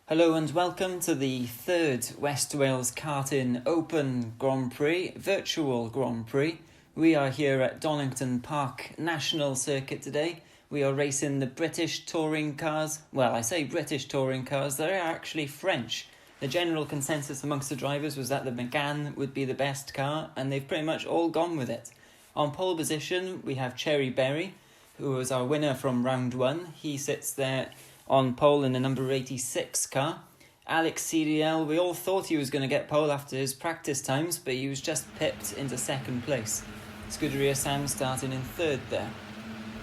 Hello and welcome to the third West Wales Karting Open Grand Prix, Virtual Grand Prix. We are here at Donington Park National Circuit today. We are racing the British touring cars. Well, I say British touring cars, they're actually French. The general consensus amongst the drivers was that the Megane would be the best car, and they've pretty much all gone with it. On pole position, we have Cherry Berry, who was our winner from round one. He sits there on pole in the number 86 car. Alex CDL, we all thought he was going to get pole after his practice times, but he was just pipped into second place. Scuderia Sam starting in third there.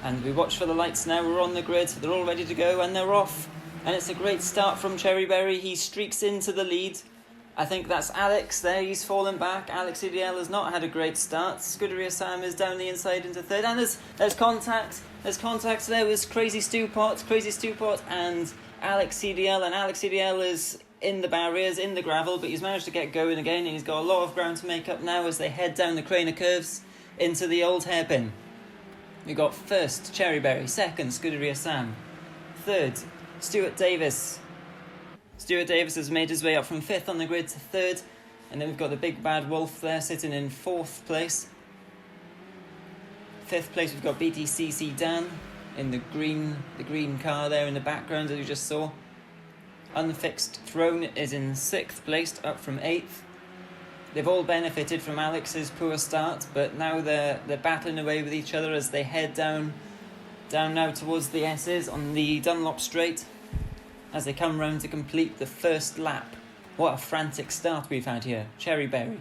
And we watch for the lights now, we're on the grid, they're all ready to go and they're off. And it's a great start from Cherry Berry, he streaks into the lead. I think that's Alex there, he's fallen back. Alex CDL has not had a great start. Scuderia Sam is down the inside into third, and there's contact. There's contact there with Crazy Stewpot and Alex CDL, and Alex CDL is in the barriers, in the gravel, but he's managed to get going again, and he's got a lot of ground to make up now as they head down the Craner curves into the old hairpin. We got first Cherry Berry, second Scuderia Sam, third Stuart Davis. Stuart Davis has made his way up from fifth on the grid to third, and then we've got the big bad wolf there sitting in fourth place. Fifth place we've got BTCC Dan in the green car there in the background as you just saw. Unfixed Throne is in sixth place, up from eighth. They've all benefited from Alex's poor start, but now they're battling away with each other as they head down now towards the S's on the Dunlop straight as they come round to complete the first lap. What a frantic start we've had here. Cherry Berry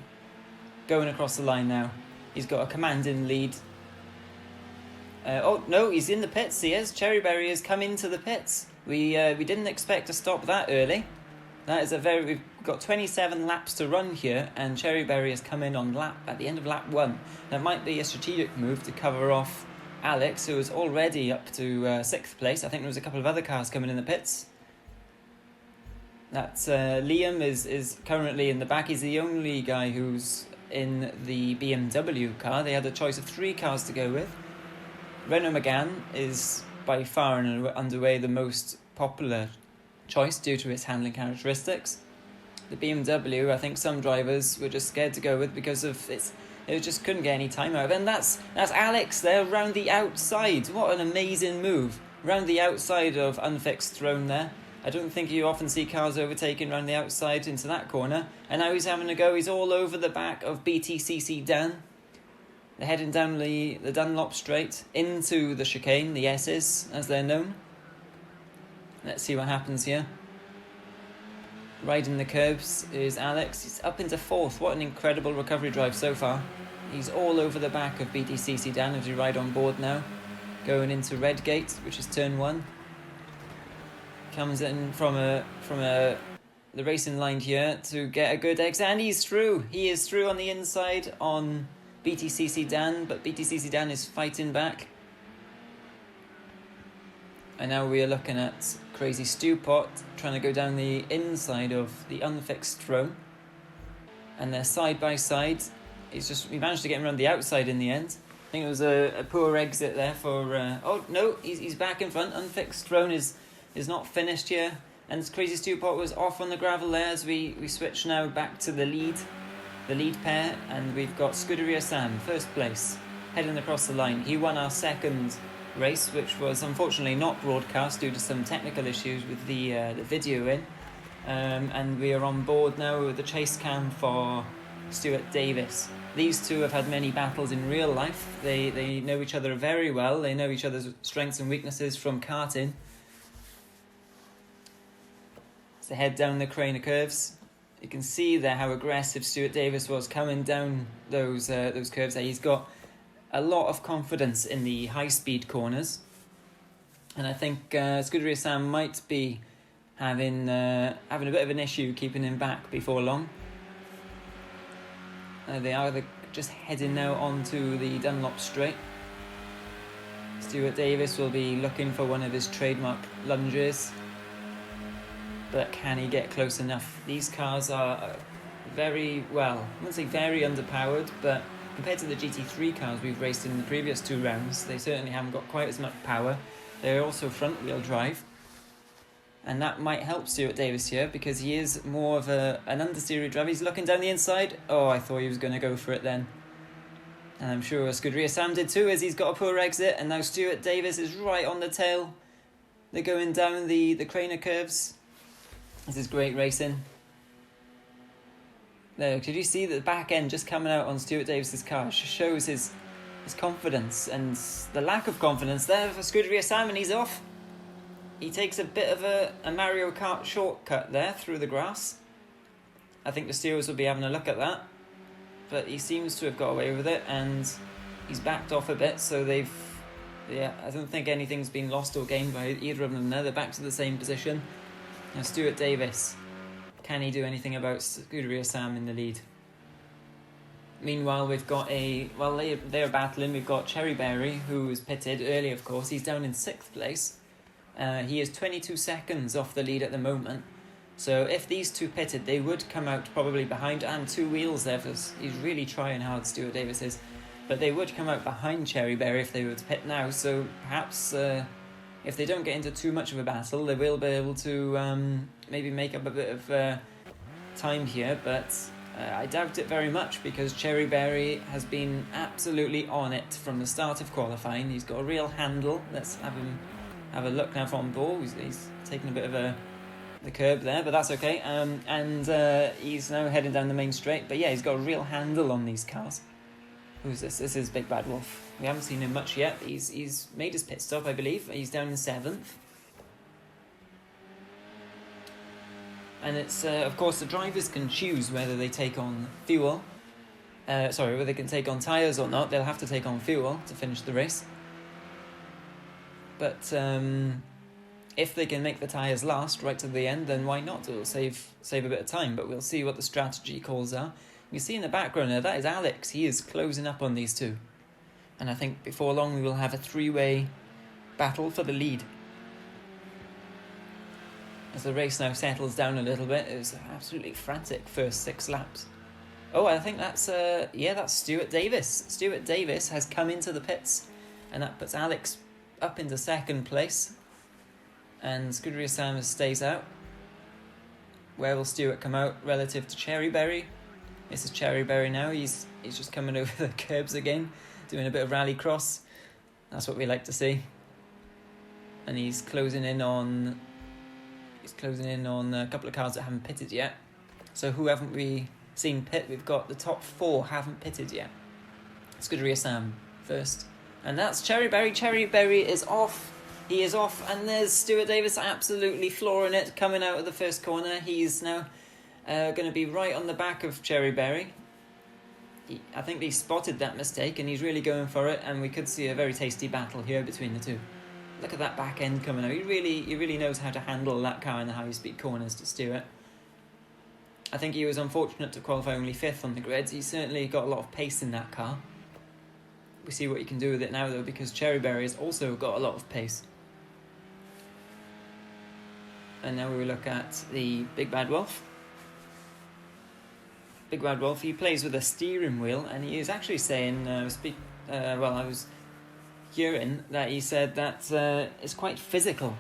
going across the line now. He's got a commanding lead. Oh no, he's in the pits. He is. Cherry Berry has come into the pits. We didn't expect to stop that early. That is we've got 27 laps to run here, and Cherry Berry has come in at the end of lap 1. That might be a strategic move to cover off Alex, who is already up to sixth place. I think there was a couple of other cars coming in the pits. That's Liam is currently in the back. He's the only guy who's in the BMW car. They had a choice of 3 cars to go with. Renault Megane is by far and underway the most popular choice due to its handling characteristics. The BMW, I think some drivers were just scared to go with because of it just couldn't get any time out of it. And that's Alex there round the outside. What an amazing move. Round the outside of Unfixed Throne there. I don't think you often see cars overtaking round the outside into that corner. And now he's having a go. He's all over the back of BTCC Dan. They're heading down the Dunlop straight into the chicane, the S's as they're known. Let's see what happens here. Riding the curbs is Alex. He's up into fourth. What an incredible recovery drive so far. He's all over the back of BTCC Dan as we ride on board now. Going into Redgate, which is turn 1. Comes in from the racing line here to get a good exit, and he's through. He is through on the inside on BTCC Dan, but BTCC Dan is fighting back. And now we are looking at Crazy Stewpot trying to go down the inside of the Unfixed Throne, and they're side by side. We managed to get him around the outside in the end. I think it was a poor exit there for. Oh no, he's back in front. Unfixed Throne is not finished here, and Crazy Stewpot was off on the gravel there as we switch now back to the lead pair, and we've got Scuderia Sam, first place, heading across the line. He won our second race, which was unfortunately not broadcast due to some technical issues with the video in, and we are on board now with the chase cam for Stuart Davis. These two have had many battles in real life. They know each other very well. They know each other's strengths and weaknesses from karting. As they head down the Craner curves, you can see there how aggressive Stuart Davis was coming down those curves there. He's got a lot of confidence in the high-speed corners, and I think Scuderia Sam might be having a bit of an issue keeping him back before long. They're just heading now onto the Dunlop straight. Stuart Davis will be looking for one of his trademark lunges, but can he get close enough? These cars are very, well, I wouldn't say very underpowered, but compared to the GT3 cars we've raced in the previous 2 rounds, they certainly haven't got quite as much power. They're also front-wheel drive. And that might help Stuart Davis here, because he is more of an understeer driver. He's looking down the inside. Oh, I thought he was going to go for it then. And I'm sure Scuderia Sam did too, as he's got a poor exit. And now Stuart Davis is right on the tail. They're going down the Craner curves. This is great racing. There, could you see the back end just coming out on Stuart Davis's car? It shows his confidence and the lack of confidence there for Scuderia Sam, and he's off. He takes a bit of a Mario Kart shortcut there through the grass. I think the stewards will be having a look at that. But he seems to have got away with it, and he's backed off a bit, so they've... Yeah, I don't think anything's been lost or gained by either of them there. They're back to the same position. Now Stuart Davis, can he do anything about Scuderia Sam in the lead? Meanwhile, we've got well, they're battling. We've got Cherryberry, who was pitted early, of course. He's down in 6th place. He is 22 seconds off the lead at the moment. So if these two pitted, they would come out probably behind, and 2 wheels there. He's really trying hard, Stuart Davis is. But they would come out behind Cherryberry if they were to pit now. So perhaps if they don't get into too much of a battle, they will be able to maybe make up a bit of time here. But I doubt it very much, because Cherryberry has been absolutely on it from the start of qualifying. He's got a real handle. Let's have a look now from ball. He's taking a bit of the curb there, but that's okay. And he's now heading down the main straight. But yeah, he's got a real handle on these cars. Who's this? This is Big Bad Wolf. We haven't seen him much yet. He's made his pit stop, I believe. He's down in 7th. And it's, of course, the drivers can choose whether they take on fuel. Whether they can take on tyres or not. They'll have to take on fuel to finish the race. But if they can make the tyres last right to the end, then why not? It'll save a bit of time, but we'll see what the strategy calls are. You see in the background there, that is Alex. He is closing up on these two. And I think before long we will have a 3-way battle for the lead. As the race now settles down a little bit, it was an absolutely frantic first 6 laps. Oh, I think that's Stuart Davis. Stuart Davis has come into the pits, and that puts Alex up into 2nd place. And Scuderia Sam stays out. Where will Stuart come out relative to Cherryberry? This is Cherryberry now. He's just coming over the curbs again, doing a bit of rallycross. That's what we like to see. And he's closing in on a couple of cars that haven't pitted yet. So who haven't we seen pit? We've got the top 4 haven't pitted yet. Scuderia Sam first. And that's Cherryberry. Cherryberry is off. He is off, and there's Stuart Davis absolutely flooring it, coming out of the first corner. He's now going to be right on the back of Cherryberry. I think he spotted that mistake, and he's really going for it, and we could see a very tasty battle here between the two. Look at that back end coming out. He really knows how to handle that car in the high-speed corners to steer it. I think he was unfortunate to qualify only 5th on the grids. He's certainly got a lot of pace in that car. We see what he can do with it now, though, because Cherryberry has also got a lot of pace. And now we will look at the Big Bad Wolf. Big Bad Wolf, he plays with a steering wheel, and he is actually saying, I was hearing that he said that it's quite physical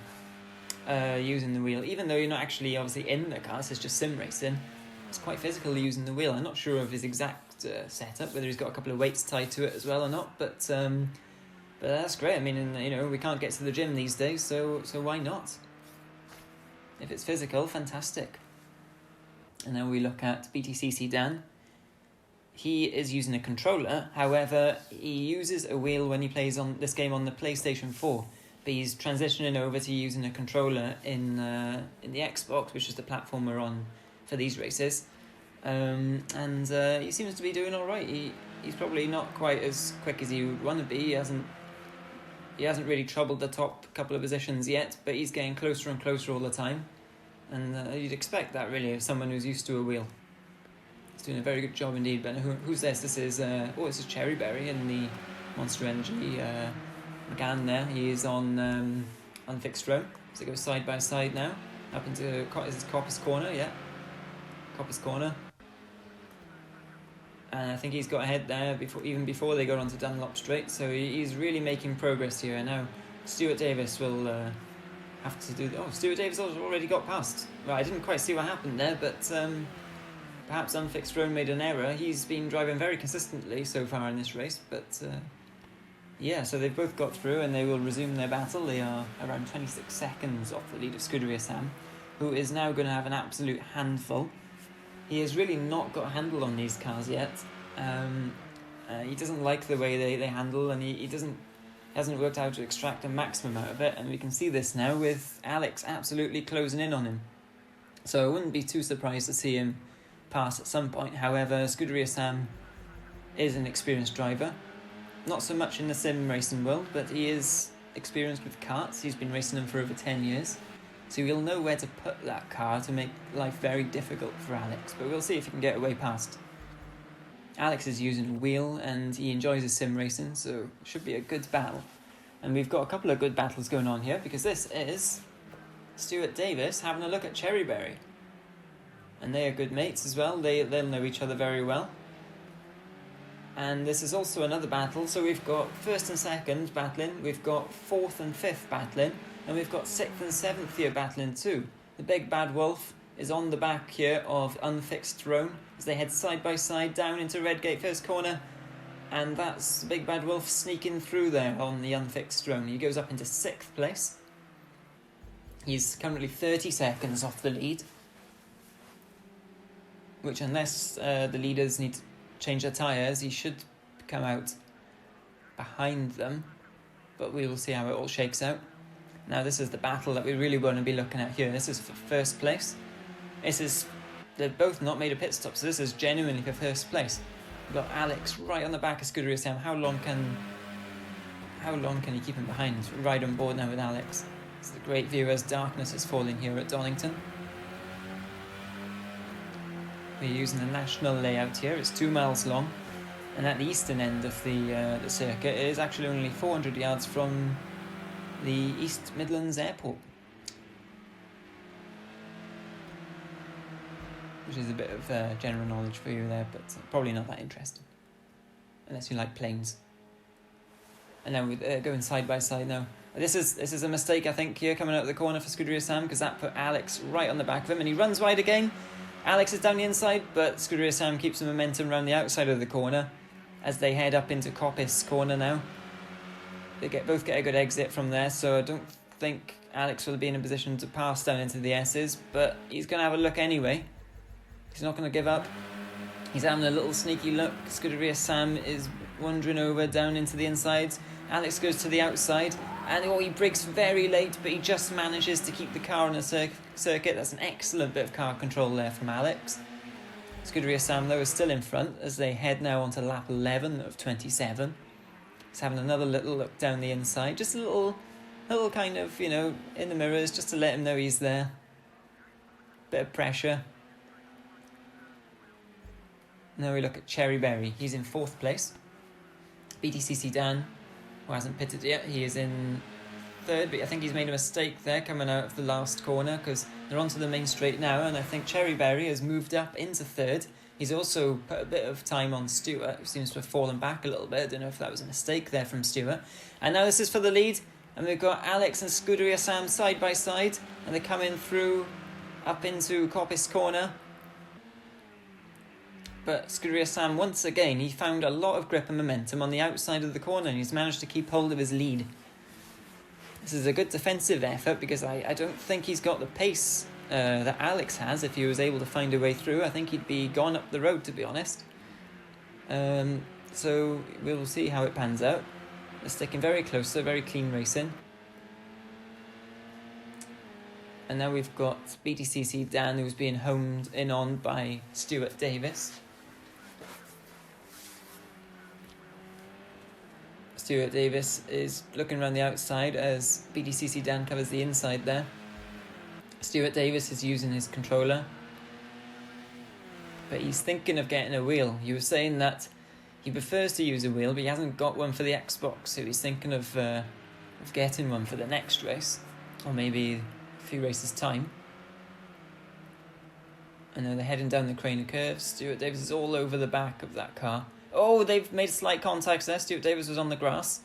using the wheel, even though you're not actually obviously in the car, so it's just sim racing. It's quite physical using the wheel. I'm not sure of his exact setup, whether he's got a couple of weights tied to it as well or not, but that's great. I mean, we can't get to the gym these days, so why not? If it's physical, fantastic. And then we look at BTCC Dan. He is using a controller. However, he uses a wheel when he plays on this game on the PlayStation 4. But he's transitioning over to using a controller in the Xbox, which is the platform we're on for these races. And he seems to be doing all right. He's probably not quite as quick as he would want to be. He hasn't really troubled the top couple of positions yet, but he's getting closer and closer all the time. And you'd expect that, really, of someone who's used to a wheel. He's doing a very good job indeed. But who's this? This is Cherryberry in the Monster Energy McGann there. He is on fixed row. So they go side by side now. Up into Coppice Corner, yeah. Coppice Corner. And I think he's got ahead there before they got onto Dunlop Straight. So he's really making progress here. Now Stuart Davis will have to do... Oh, Stuart Davis already got past. Right, I didn't quite see what happened there, but perhaps Unfixed Roan made an error. He's been driving very consistently so far in this race, but yeah, so they've both got through and they will resume their battle. They are around 26 seconds off the lead of Scuderia Sam, who is now going to have an absolute handful. He has really not got a handle on these cars yet. He doesn't like the way they handle, and he hasn't worked out to extract a maximum out of it, and we can see this now with Alex absolutely closing in on him. So I wouldn't be too surprised to see him pass at some point. However, Scuderia Sam is an experienced driver. Not so much in the sim racing world, but he is experienced with karts. He's been racing them for over 10 years. So he'll know where to put that car to make life very difficult for Alex. But we'll see if he can get away past. Alex is using a wheel and he enjoys his sim racing, so it should be a good battle. And we've got a couple of good battles going on here, because this is Stuart Davis having a look at Cherryberry. And they are good mates as well. They'll know each other very well. And this is also another battle. So we've got first and second battling, we've got fourth and fifth battling, and we've got sixth and seventh here battling too. The Big Bad Wolf is on the back here of Unfixed Roan as they head side by side down into Redgate first corner. And that's the Big Bad Wolf sneaking through there on the Unfixed Roan. He goes up into sixth place. He's currently 30 seconds off the lead, which, unless the leaders need to change their tyres, he should come out behind them, but we will see how it all shakes out. Now this is the battle that we really want to be looking at here. This is for first place. They've both not made a pit stop, so this is genuinely for first place. We've got Alex right on the back of Scuderia Sam. How long can he keep him behind? Right on board now with Alex. It's the great view as darkness is falling here at Donington. We're using the national layout here. It's 2 miles long, and at the eastern end of the circuit, it is actually only 400 yards from the East Midlands Airport, which is a bit of general knowledge for you there, but probably not that interesting unless you like planes. And now we're going side by side now. This is a mistake, I think, here coming out of the corner for Scuderia Sam, because that put Alex right on the back of him, and he runs wide again. Alex is down the inside, but Scuderia Sam keeps the momentum around the outside of the corner as they head up into Coppice corner now. They both get a good exit from there, so I don't think Alex will be in a position to pass down into the S's, but he's going to have a look anyway. He's not going to give up. He's having a little sneaky look. Scuderia Sam is wandering over down into the insides. Alex goes to the outside, and he brakes very late, but he just manages to keep the car on the circuit. That's an excellent bit of car control there from Alex. Scuderia Sam, though, is still in front as they head now onto lap 11 of 27. He's having another little look down the inside, just a little kind of, in the mirrors, just to let him know he's there. Bit of pressure. Now we look at Cherryberry. He's in fourth place. BTCC Dan, who hasn't pitted yet, he is in third, but I think he's made a mistake there coming out of the last corner, because they're onto the main straight now, and I think Cherryberry has moved up into third. He's also put a bit of time on Stuart, who seems to have fallen back a little bit. I don't know if that was a mistake there from Stuart. And now this is for the lead, and we've got Alex and Scuderia Sam side by side, and they're coming through up into Coppice corner. But Scuderia Sam, once again, he found a lot of grip and momentum on the outside of the corner, and he's managed to keep hold of his lead. This is a good defensive effort, because I don't think he's got the pace that Alex has. If he was able to find a way through, I think he'd be gone up the road, to be honest. So we'll see how it pans out. They're sticking very close, so very clean racing. And now we've got BTCC Dan, who's being homed in on by Stuart Davis. Stuart Davis is looking around the outside as BTCC Dan covers the inside there. Stuart Davis is using his controller, but he's thinking of getting a wheel. He was saying that he prefers to use a wheel, but he hasn't got one for the Xbox, so he's thinking of getting one for the next race, or maybe a few races' time. And now they're heading down the Craner curves. Stuart Davis is all over the back of that car. Oh, they've made slight contacts there. Stuart Davis was on the grass,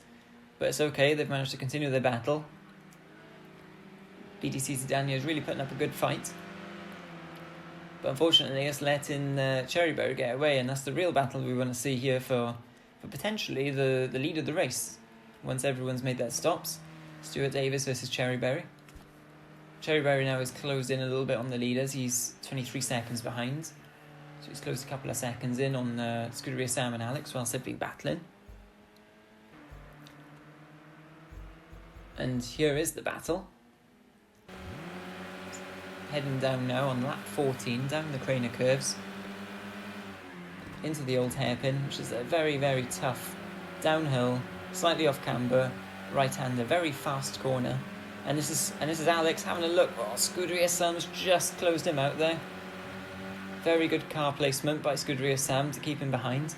but it's okay. They've managed to continue their battle. BTC Sedan is really putting up a good fight. But unfortunately, it's letting Cherryberry get away, and that's the real battle we want to see here for potentially the lead of the race. Once everyone's made their stops, Stuart Davis versus Cherryberry. Cherryberry now is closed in a little bit on the leaders. He's 23 seconds behind. So he's closed a couple of seconds in on Scuderia Sam and Alex whilst they've been battling. And here is the battle. Heading down now on lap 14, down the Craner curves. Into the old hairpin, which is a very, very tough downhill, slightly off camber, right-hander, very fast corner. And this is Alex having a look. Oh, Scuderia Sam's just closed him out there. Very good car placement by Scuderia Sam to keep him behind.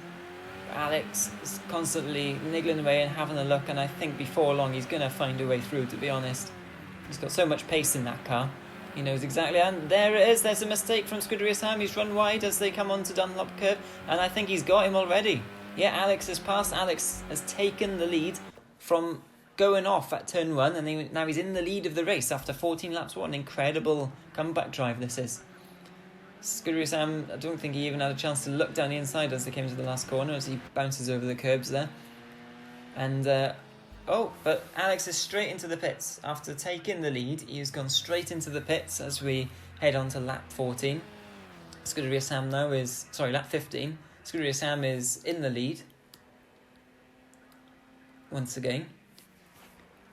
But Alex is constantly niggling away and having a look, and I think before long he's going to find a way through, to be honest. He's got so much pace in that car. He knows exactly, and there it is. There's a mistake from Scuderia Sam. He's run wide as they come onto Dunlop curve, and I think he's got him already. Yeah, Alex has passed. Alex has taken the lead from going off at turn 1, and now he's in the lead of the race after 14 laps. What an incredible comeback drive this is. Scuderia Sam, I don't think he even had a chance to look down the inside as they came to the last corner as he bounces over the curbs there. And, but Alex is straight into the pits. After taking the lead, he's gone straight into the pits as we head on to lap 14. Scuderia Sam now is, lap 15. Scuderia Sam is in the lead. Once again.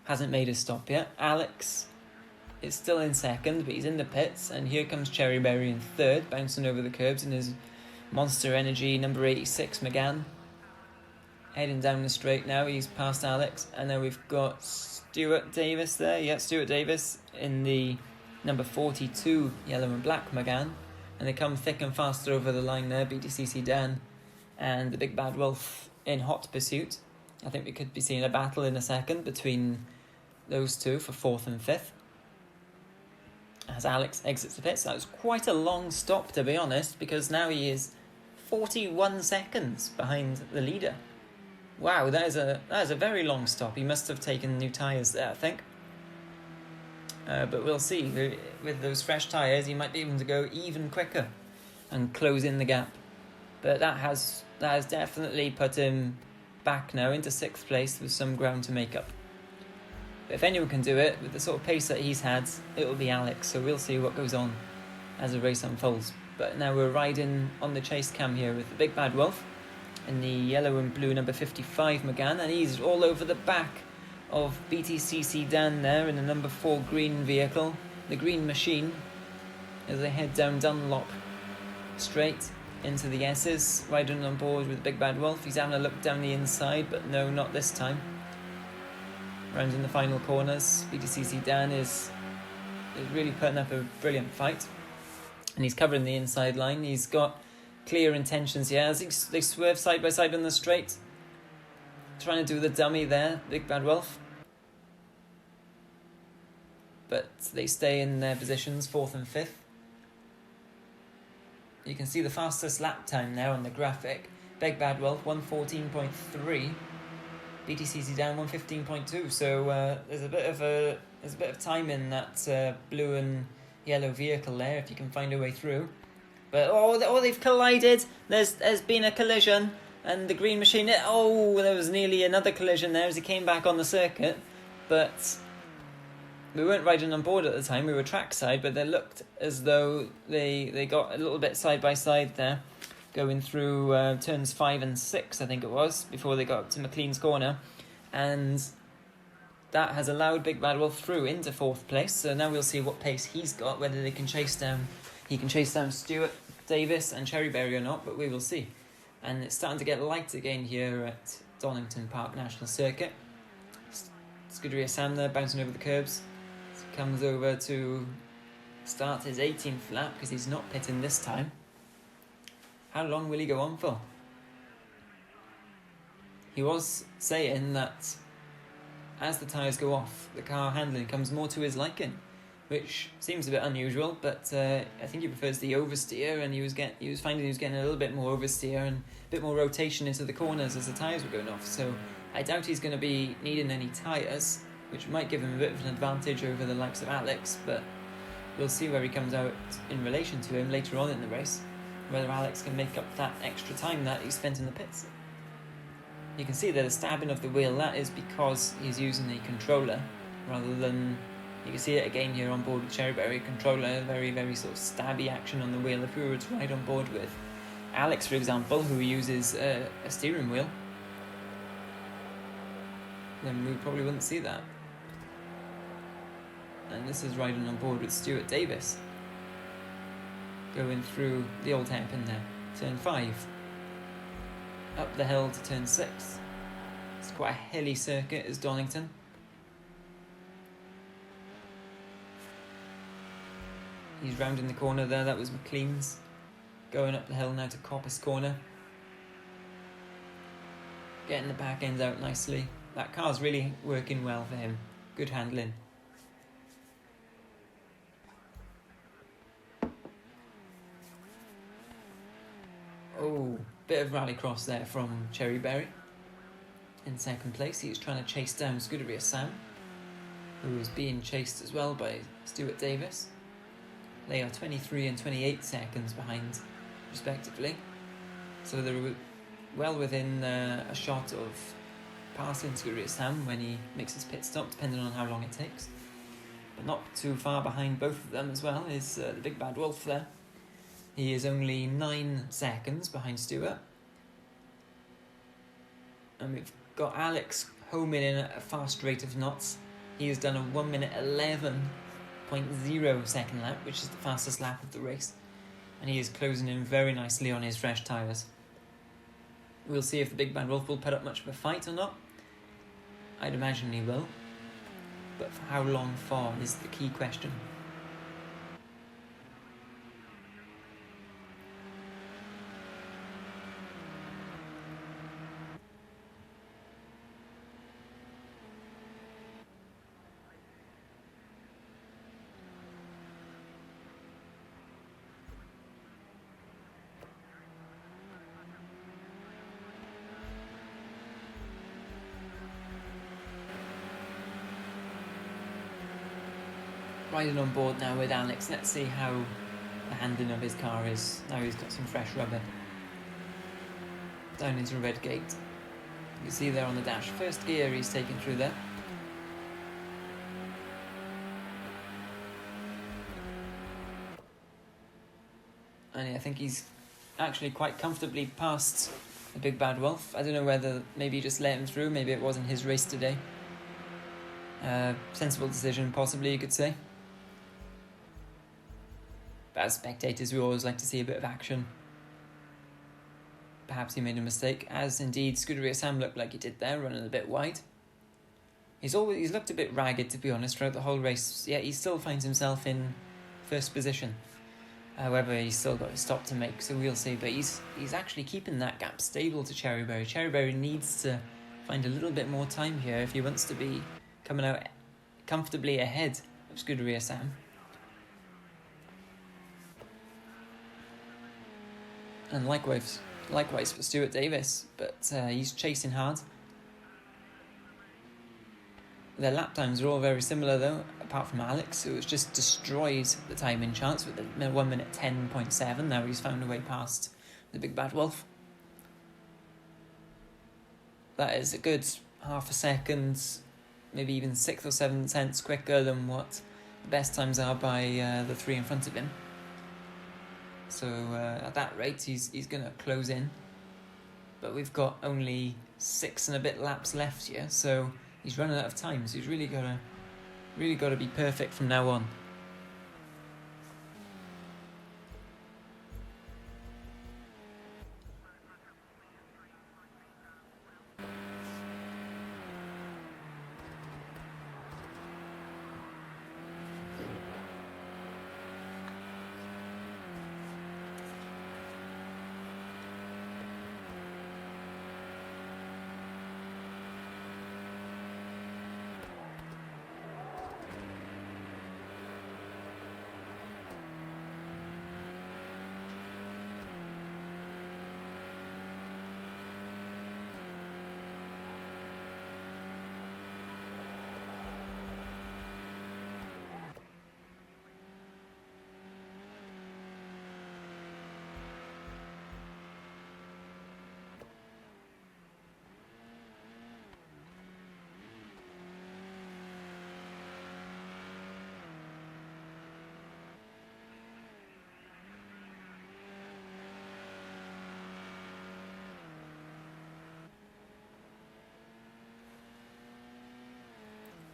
Hasn't made a stop yet. Alex is still in second, but he's in the pits, and here comes Cherryberry in third, bouncing over the curbs in his Monster Energy number 86 Megane. Heading down the straight now, he's past Alex, and then we've got Stuart Davis there. Yeah, Stuart Davis in the number 42 yellow and black Megane, and they come thick and fast over the line there. BTC Sedan and the Big Bad Wolf in hot pursuit. I think we could be seeing a battle in a second between those two for 4th and 5th. As Alex exits the pits, that was quite a long stop, to be honest, because now he is 41 seconds behind the leader. Wow, that is a very long stop. He must have taken new tyres there, I think. But we'll see. With those fresh tyres, he might be able to go even quicker and close in the gap. But that has definitely put him back now into 6th place with some ground to make up. But if anyone can do it with the sort of pace that he's had, it will be Alex. So we'll see what goes on as the race unfolds. But now we're riding on the chase cam here with the Big Bad Wolf in the yellow and blue number 55 Megane, and he's all over the back of BTC Sedan there in the number 4 green vehicle, the Green Machine, as they head down Dunlop straight into the S's, riding on board with Big Bad Wolf. He's having a look down the inside, but no, not this time. Round in the final corners, BTC Sedan is really putting up a brilliant fight, and he's covering the inside line. He's got clear intentions here as they swerve side by side on the straight, trying to do the dummy there, Big Bad Wolf. But they stay in their positions, 4th and 5th. You can see the fastest lap time now on the graphic. Big Bad Wolf 1:14.3, BTC Sedan 1:15.2. So there's a bit of time in that blue and yellow vehicle there if you can find a way through. But they've collided. There's been a collision, and the Green Machine. There was nearly another collision there as he came back on the circuit. But we weren't riding on board at the time. We were trackside, but they looked as though they got a little bit side by side there, going through turns 5 and 6, I think it was, before they got up to McLean's corner, and that has allowed Big Bad Wolf through into 4th place. So now we'll see what pace he's got, whether they can chase down. He can chase down Stuart Davis and Cherryberry or not, but we will see. And it's starting to get light again here at Donington Park National Circuit. Scuderia Sam there bouncing over the curbs. Comes over to start his 18th lap because he's not pitting this time. How long will he go on for? He was saying that as the tyres go off, the car handling comes more to his liking, which seems a bit unusual, but I think he prefers the oversteer, and he was finding he was getting a little bit more oversteer and a bit more rotation into the corners as the tyres were going off. So I doubt he's going to be needing any tyres which might give him a bit of an advantage over the likes of Alex, but we'll see where he comes out in relation to him later on in the race, whether Alex can make up that extra time that he spent in the pits. You can see that the stabbing of the wheel, that is because he's using a controller rather than, you can see it again here on board with Cherryberry controller, very, very sort of stabby action on the wheel. If we were to ride on board with Alex, for example, who uses a steering wheel, then we probably wouldn't see that. And this is riding on board with Stuart Davis, going through the old hairpin there, turn 5, up the hill to turn 6. It's quite a hilly circuit, is Donington. He's rounding the corner there, that was McLean's. Going up the hill now to Coppice Corner. Getting the back ends out nicely. That car's really working well for him. Good handling. Oh, bit of rallycross there from Cherryberry. In second place, he's trying to chase down Scuderia Sam, who is being chased as well by Stuart Davis. They are 23 and 28 seconds behind, respectively. So they're well within a shot of passing Scuderia Sam when he makes his pit stop, depending on how long it takes. But not too far behind both of them as well is the Big Bad Wolf there. He is only 9 seconds behind Stuart. And we've got Alex homing in at a fast rate of knots. He has done a 1 minute 11.0 second lap, which is the fastest lap of the race. And he is closing in very nicely on his fresh tyres. We'll see if the Big Bad Wolf will put up much of a fight or not. I'd imagine he will. But for how long for is the key question. Riding on board now with Alex, let's see how the handling of his car is. Now he's got some fresh rubber. Down into Red Gate. You can see there on the dash, first gear he's taken through there. And I think he's actually quite comfortably past the Big Bad Wolf. I don't know whether maybe he just let him through, maybe it wasn't his race today. Sensible decision, possibly, you could say. But as spectators, we always like to see a bit of action. Perhaps he made a mistake, as indeed Scuderia Sam looked like he did there, running a bit wide. He's looked a bit ragged, to be honest, throughout the whole race. Yet he still finds himself in first position. However, he's still got a stop to make, so we'll see. But he's actually keeping that gap stable to Cherryberry. Cherryberry needs to find a little bit more time here if he wants to be coming out comfortably ahead of Scuderia Sam. And likewise for Stuart Davis, but he's chasing hard. Their lap times are all very similar though, apart from Alex, who has just destroyed the timing chance with the 1 minute 10.7. Now he's found a way past the Big Bad Wolf. That is a good half a second, maybe even 6 or 7 tenths quicker than what the best times are by the 3 in front of him. So at that rate, he's going to close in. But we've got only 6 and a bit laps left here, so he's running out of time. So he's really got to be perfect from now on.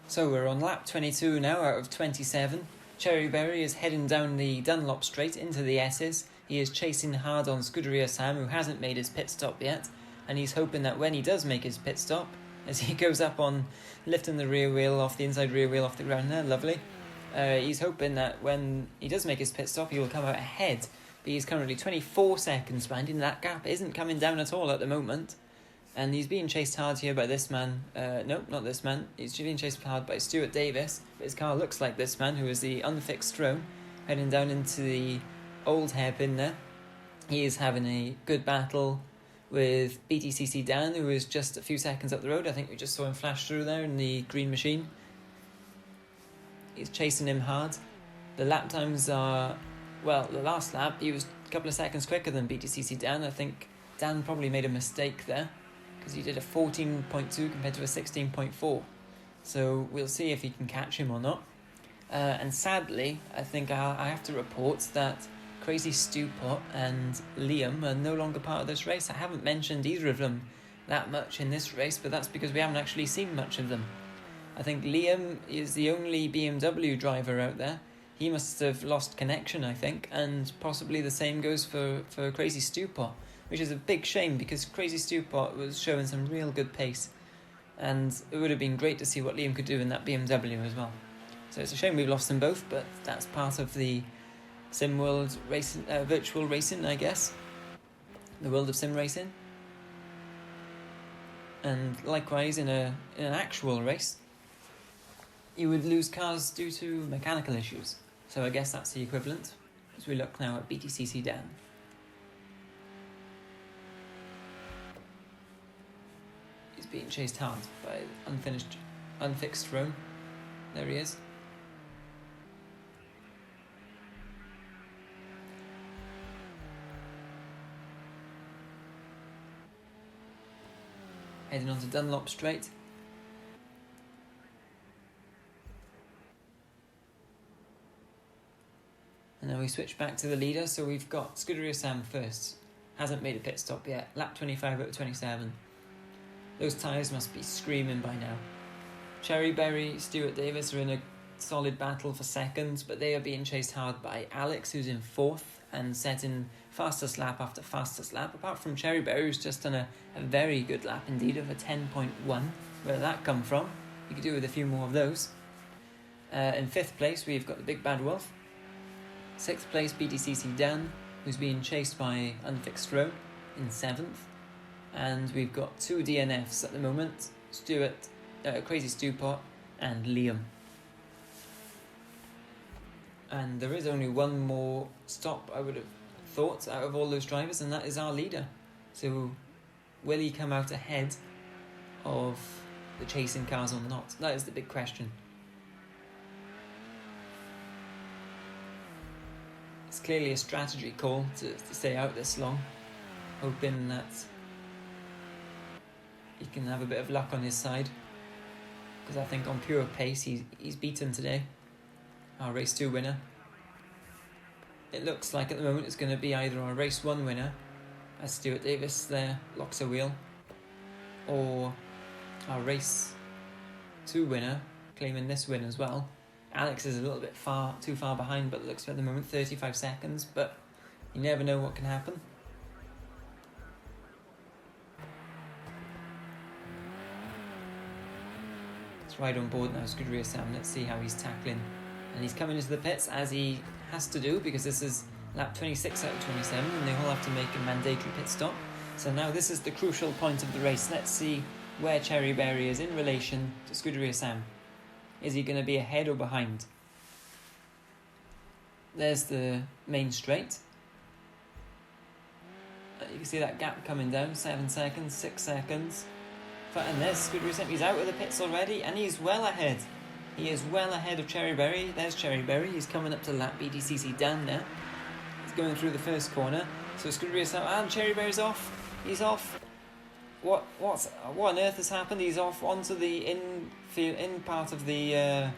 So we're on lap 22 now out of 27. Cherryberry is heading down the Dunlop straight into the S's. He is chasing hard on Scuderia Sam, who hasn't made his pit stop yet, and he's hoping that when he does make his pit stop, as he goes up on lifting the rear wheel off the inside rear wheel off the ground there, lovely. He's hoping that when he does make his pit stop, he will come out ahead. But he's currently 24 seconds behind, and that gap isn't coming down at all at the moment. And he's being chased hard here by this man. No, not this man. He's being chased hard by Stuart Davis. But his car looks like this man, who is the unfixed throne, heading down into the old hairpin there. He is having a good battle with BTCC Dan, who is just a few seconds up the road. I think we just saw him flash through there in the green machine. He's chasing him hard. The lap times are, well, the last lap he was a couple of seconds quicker than BTCC Dan. I think Dan probably made a mistake there, because he did a 14.2 compared to a 16.4. So we'll see if he can catch him or not. And sadly, I think I have to report that Crazy Stewpot and Liam are no longer part of this race. I haven't mentioned either of them that much in this race, but that's because we haven't actually seen much of them. I think Liam is the only BMW driver out there. He must have lost connection, I think, and possibly the same goes for Crazy Stewpot, which is a big shame because Crazy Stewpot was showing some real good pace, and it would have been great to see what Liam could do in that BMW as well. So it's a shame we've lost them both, but that's part of the Sim World racing, virtual racing, I guess. The world of sim racing. And likewise, in an actual race, you would lose cars due to mechanical issues. So I guess that's the equivalent, as we look now at BTCC Dan. He's being chased hard by unfixed throne. There he is. Heading on to Dunlop Straight. And then we switch back to the leader, so we've got Scuderia Sam first. Hasn't made a pit stop yet. Lap 25 out of 27. Those tyres must be screaming by now. Cherryberry, Stuart Davis are in a solid battle for seconds, but they are being chased hard by Alex, who's in fourth and setting fastest lap after fastest lap. Apart from Cherryberry, who's just done a very good lap indeed of a 10.1. Where did that come from? You could do with a few more of those. In fifth place, we've got the Big Bad Wolf. Sixth place, BTCC Dan, who's being chased by Unfixed Throne in seventh. And we've got two DNFs at the moment, Crazy Stewpot and Liam. And there is only one more stop, I would have thought, out of all those drivers, and that is our leader. So will he come out ahead of the chasing cars or not? That is the big question. It's clearly a strategy call to stay out this long, hoping that he can have a bit of luck on his side, because I think on pure pace he's beaten today, our race 2 winner. It looks like at the moment it's going to be either our race 1 winner, as Stuart Davis there locks a wheel, or our race 2 winner claiming this win as well. Alex is a little bit too far behind, but it looks at the moment 35 seconds, but you never know what can happen. It's right on board now, Scuderia Sam. Let's see how he's tackling. And he's coming into the pits as he has to do, because this is lap 26 out of 27 and they all have to make a mandatory pit stop. So now this is the crucial point of the race. Let's see where Cherryberry is in relation to Scuderia Sam. Is he going to be ahead or behind? There's the main straight. You can see that gap coming down, 7 seconds, 6 seconds. And there's Scuderia Sam. He's out of the pits already and he's well ahead. He is well ahead of Cherryberry. There's Cherryberry. He's coming up to lap BTCC Dan now. He's going through the first corner. So Scuderia Sam, and Cherryberry's off. He's off. What on earth has happened? He's off onto the in part of the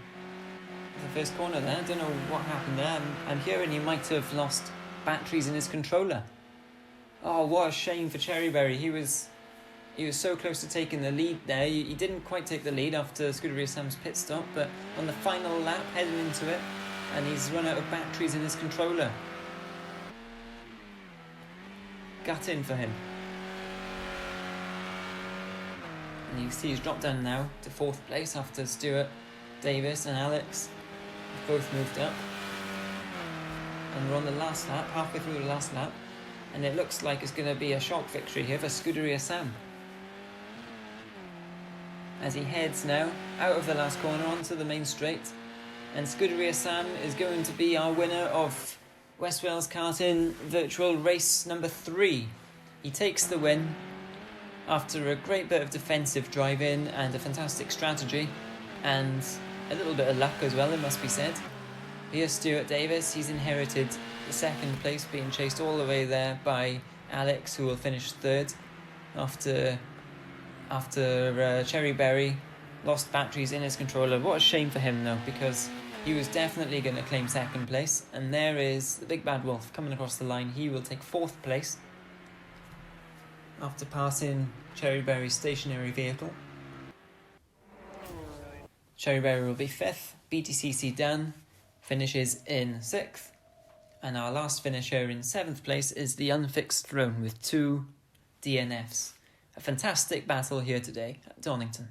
first corner there. I don't know what happened there. I'm hearing he might have lost batteries in his controller. Oh, what a shame for Cherryberry. He was He was so close to taking the lead there. He didn't quite take the lead after Scuderia Sam's pit stop, but on the final lap, heading into it, and he's run out of batteries in his controller. Gutting for him. And you can see he's dropped down now to 4th place after Stuart Davis and Alex have both moved up. And we're on the last lap, halfway through the last lap, and it looks like it's going to be a shock victory here for Scuderia Sam. As he heads now out of the last corner onto the main straight, and Scuderia Sam is going to be our winner of West Wales Karting Virtual Race number 3. He takes the win after a great bit of defensive driving and a fantastic strategy, and a little bit of luck as well, it must be said. Here's Stuart Davis. He's inherited the 2nd place, being chased all the way there by Alex, who will finish 3rd after Cherry Berry lost batteries in his controller. What a shame for him though, because he was definitely going to claim 2nd place. And there is the big bad wolf coming across the line. He will take 4th place after passing Cherry Berry's stationary vehicle. Cherry Berry will be 5th. BTCC Dan finishes in 6th. And our last finisher in 7th place is the Unfixed Throne with 2 DNFs. A fantastic battle here today at Donington.